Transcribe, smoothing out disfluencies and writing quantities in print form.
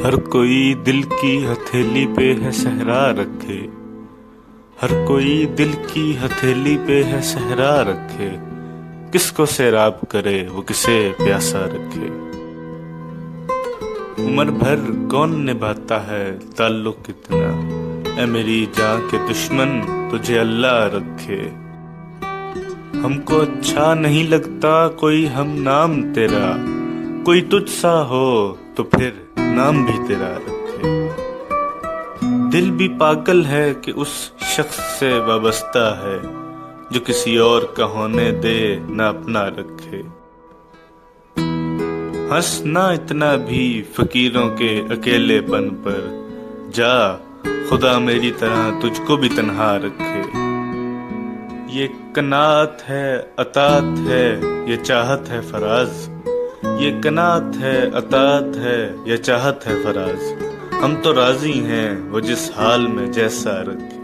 ہر کوئی دل کی ہتھیلی پہ ہے صحرا رکھے، ہر کوئی دل کی ہتھیلی پہ ہے صحرا رکھے، کس کو سیراب کرے وہ کسے پیاسا رکھے۔ عمر بھر کون نبھاتا ہے تعلق اتنا، اے میری جان کے دشمن تجھے اللہ رکھے۔ ہم کو اچھا نہیں لگتا کوئی ہم نام تیرا، کوئی تجھ سا ہو تو پھر نام بھی تیرا رکھے۔ دل بھی پاگل ہے کہ اس شخص سے وابستہ ہے، جو کسی اور کا ہونے دے نہ اپنا رکھے۔ ہنسنا اتنا بھی فقیروں کے اکیلے پن پر، جا خدا میری طرح تجھ کو بھی تنہا رکھے۔ یہ قناعت ہے اطاعت ہے یہ چاہت ہے فراز، یہ قناعت ہے اطاعت ہے یہ چاہت ہے فراز، ہم تو راضی ہیں وہ جس حال میں جیسا رکھے۔